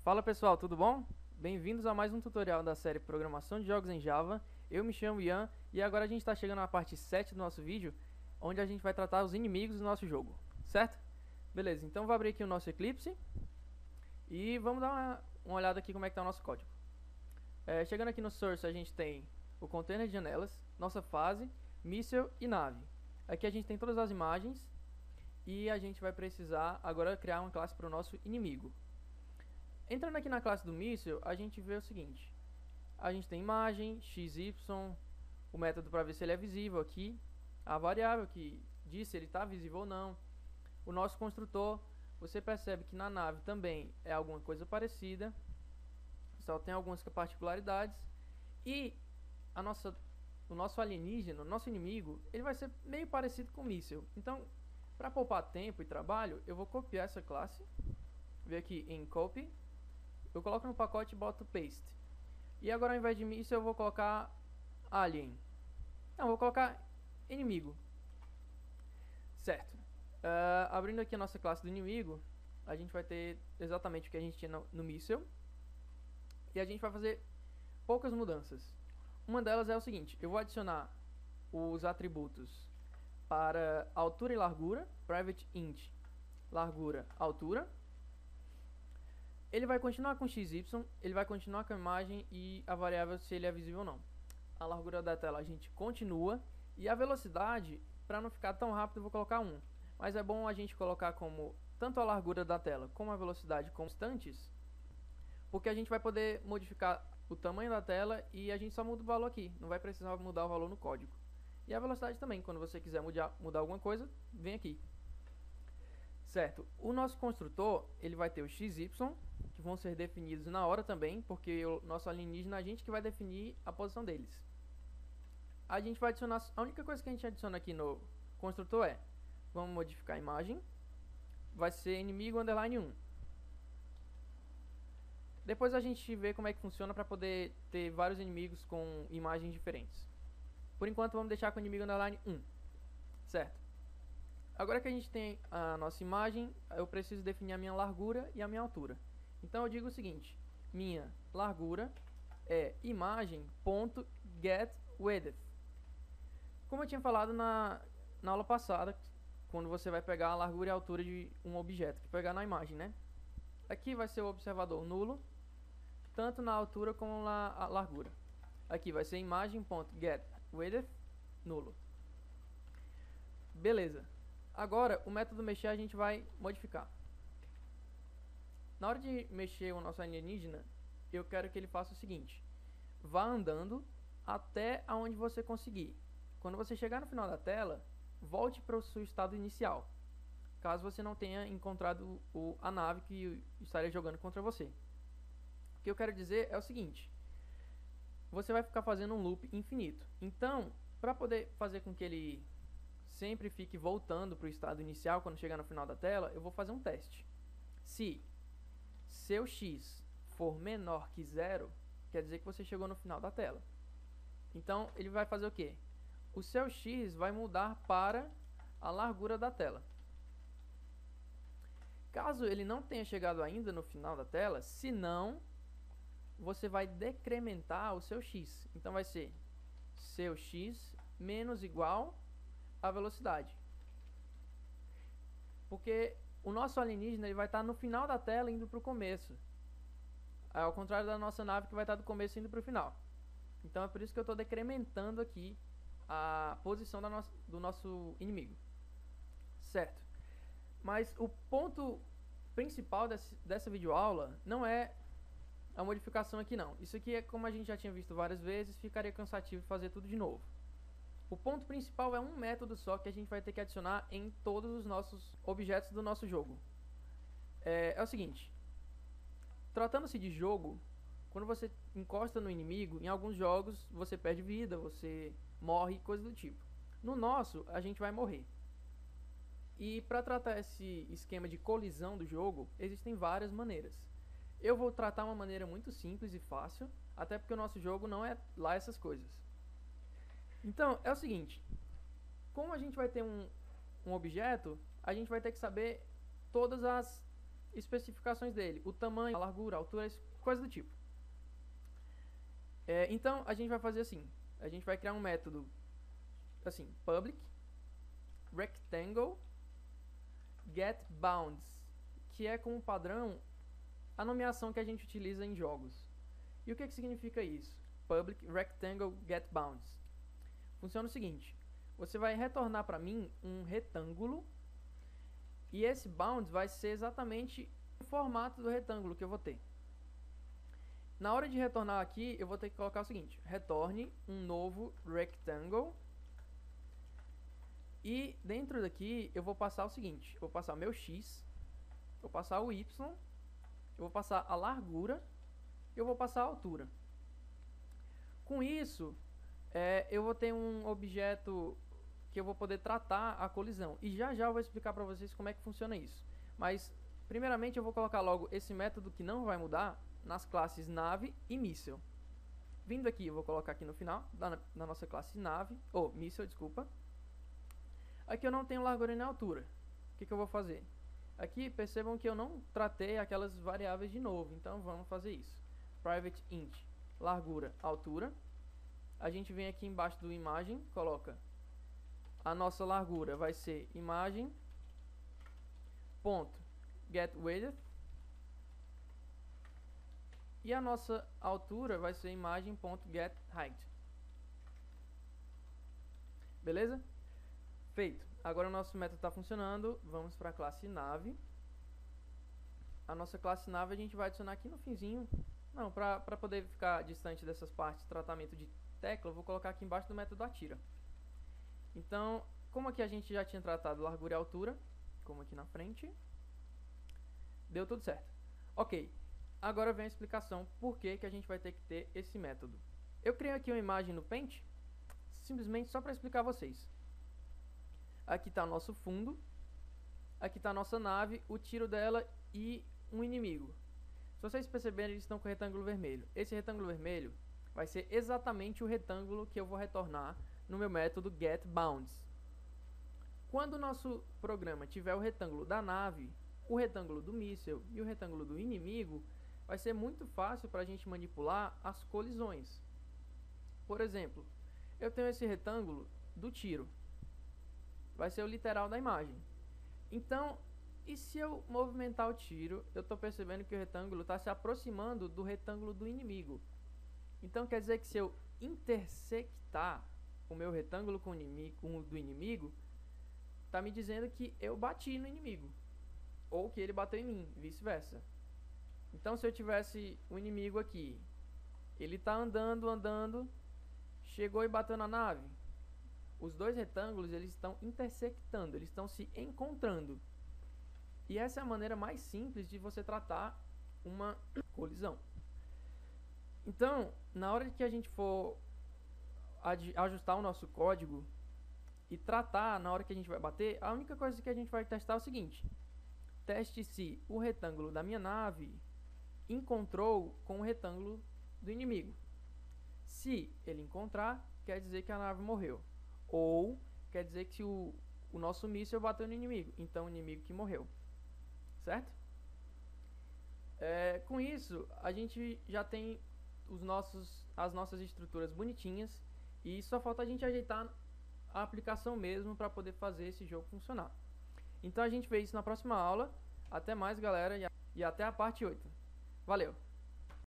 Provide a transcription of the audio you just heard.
Fala pessoal, tudo bom? Bem-vindos a mais um tutorial da série Programação de Jogos em Java. Eu me chamo Ian e agora a gente está chegando na parte 7 do nosso vídeo, onde a gente vai tratar os inimigos do nosso jogo, certo? Beleza, então vou abrir aqui o nosso Eclipse e vamos dar uma olhada aqui como é que está o nosso código. Chegando aqui no Source, a gente tem o container de janelas, nossa fase, míssil e nave. Aqui a gente tem todas as imagens e a gente vai precisar agora criar uma classe para o nosso inimigo. Entrando aqui na classe do míssil, a gente vê o seguinte: a gente tem imagem, xy, o método para ver se ele é visível aqui, a variável que diz se ele está visível ou não, o nosso construtor. Você percebe que na nave também é alguma coisa parecida, só tem algumas particularidades, e o nosso alienígena, o nosso inimigo, ele vai ser meio parecido com o míssil. Então, para poupar tempo e trabalho, eu vou copiar essa classe, ver aqui em Copy, eu coloco no pacote e boto Paste. E agora ao invés de míssil eu vou colocar Alien. Não, vou colocar inimigo. Certo. Abrindo aqui a nossa classe do inimigo, a gente vai ter exatamente o que a gente tinha no míssil. E a gente vai fazer poucas mudanças. Uma delas é o seguinte: eu vou adicionar os atributos para altura e largura, private int, largura, altura. Ele vai continuar com XY, ele vai continuar com a imagem e a variável se ele é visível ou não. A largura da tela a gente continua, e a velocidade, para não ficar tão rápido, eu vou colocar 1. Mas é bom a gente colocar como tanto a largura da tela como a velocidade constantes, porque a gente vai poder modificar o tamanho da tela e a gente só muda o valor aqui, não vai precisar mudar o valor no código. E a velocidade também, quando você quiser mudar alguma coisa, vem aqui. Certo, o nosso construtor, ele vai ter o XY, que vão ser definidos na hora também, porque o nosso alienígena, a gente que vai definir a posição deles. A gente vai adicionar, a única coisa que a gente adiciona aqui no construtor vamos modificar a imagem, vai ser inimigo underline 1. Depois a gente vê como é que funciona para poder ter vários inimigos com imagens diferentes. Por enquanto vamos deixar com o inimigo underline 1, certo? Agora que a gente tem a nossa imagem, eu preciso definir a minha largura e a minha altura. Então eu digo o seguinte: minha largura é imagem.getWidth. Como eu tinha falado na aula passada, quando você vai pegar a largura e a altura de um objeto, que pegar na imagem, né? Aqui vai ser o observador nulo, tanto na altura como na largura. Aqui vai ser imagem.getWidth nulo. Beleza. Agora, o método mexer a gente vai modificar. Na hora de mexer o nosso alienígena, eu quero que ele faça o seguinte: vá andando até aonde você conseguir. Quando você chegar no final da tela, volte para o seu estado inicial, caso você não tenha encontrado a nave que estaria jogando contra você. O que eu quero dizer é o seguinte: você vai ficar fazendo um loop infinito. Então, para poder fazer com que ele sempre fique voltando para o estado inicial quando chegar no final da tela, eu vou fazer um teste. Se seu x for menor que 0, quer dizer que você chegou no final da tela. Então ele vai fazer o quê? O seu x vai mudar para a largura da tela. Caso ele não tenha chegado ainda no final da tela, se não, você vai decrementar o seu x. Então vai ser seu x menos igual a velocidade, porque o nosso alienígena ele vai estar no final da tela indo para o começo, ao contrário da nossa nave que vai estar do começo indo para o final. Então é por isso que eu estou decrementando aqui a posição do nosso inimigo, certo? Mas o ponto principal dessa videoaula não é a modificação aqui não. Isso aqui é como a gente já tinha visto várias vezes, ficaria cansativo fazer tudo de novo. O ponto principal é um método só que a gente vai ter que adicionar em todos os nossos objetos do nosso jogo. É o seguinte: tratando-se de jogo, quando você encosta no inimigo, em alguns jogos você perde vida, você morre, coisa do tipo. No nosso, a gente vai morrer. E para tratar esse esquema de colisão do jogo, existem várias maneiras. Eu vou tratar uma maneira muito simples e fácil, até porque o nosso jogo não é lá essas coisas. Então, é o seguinte: como a gente vai ter um objeto, a gente vai ter que saber todas as especificações dele, o tamanho, a largura, a altura, coisa do tipo. Então a gente vai fazer assim, a gente vai criar um método assim, public rectangle getBounds, que é como padrão a nomeação que a gente utiliza em jogos. E o que significa isso? Public rectangle getBounds. Funciona o seguinte, você vai retornar para mim um retângulo e esse bounds vai ser exatamente o formato do retângulo que eu vou ter. Na hora de retornar aqui, eu vou ter que colocar o seguinte, retorne um novo rectangle e dentro daqui eu vou passar o seguinte, eu vou passar o meu x, vou passar o y, eu vou passar a largura e eu vou passar a altura. Com isso, eu vou ter um objeto que eu vou poder tratar a colisão. E já eu vou explicar para vocês como é que funciona isso. Mas, primeiramente, eu vou colocar logo esse método que não vai mudar nas classes nave e míssil. Vindo aqui, eu vou colocar aqui no final, da nossa classe nave, ou míssil, desculpa. Aqui eu não tenho largura nem altura. O que eu vou fazer? Aqui, percebam que eu não tratei aquelas variáveis de novo. Então, vamos fazer isso. Private int, largura, altura. A gente vem aqui embaixo do imagem, coloca a nossa largura vai ser imagem ponto get width e a nossa altura vai ser imagem ponto get height. Beleza? Feito. Agora o nosso método está funcionando. Vamos para a classe nave. A nossa classe nave a gente vai adicionar aqui no finzinho. Não, para poder ficar distante dessas partes de tratamento de tecla, eu vou colocar aqui embaixo do método atira. Então, como aqui a gente já tinha tratado largura e altura, como aqui na frente, deu tudo certo. Ok, agora vem a explicação por que a gente vai ter que ter esse método. Eu criei aqui uma imagem no Paint, simplesmente só para explicar a vocês. Aqui está o nosso fundo, aqui está a nossa nave, o tiro dela e um inimigo. Se vocês perceberem, eles estão com o retângulo vermelho. Esse retângulo vermelho vai ser exatamente o retângulo que eu vou retornar no meu método getBounds. Quando o nosso programa tiver o retângulo da nave, o retângulo do míssil e o retângulo do inimigo, vai ser muito fácil para a gente manipular as colisões. Por exemplo, eu tenho esse retângulo do tiro. Vai ser o literal da imagem. Então, e se eu movimentar o tiro, eu estou percebendo que o retângulo está se aproximando do retângulo do inimigo. Então quer dizer que se eu intersectar o meu retângulo com o do inimigo, está me dizendo que eu bati no inimigo. Ou que ele bateu em mim, vice-versa. Então se eu tivesse o inimigo aqui, ele está andando, chegou e bateu na nave. Os dois retângulos eles estão intersectando, eles estão se encontrando. E essa é a maneira mais simples de você tratar uma colisão. Então, na hora que a gente for ajustar o nosso código e tratar na hora que a gente vai bater, a única coisa que a gente vai testar é o seguinte: teste se o retângulo da minha nave encontrou com o retângulo do inimigo. Se ele encontrar, quer dizer que a nave morreu. Ou quer dizer que o nosso míssil bateu no inimigo, então o inimigo que morreu. Certo? Com isso, a gente já tem as nossas estruturas bonitinhas e só falta a gente ajeitar a aplicação mesmo para poder fazer esse jogo funcionar. Então a gente vê isso na próxima aula. Até mais, galera, e até a parte 8. Valeu!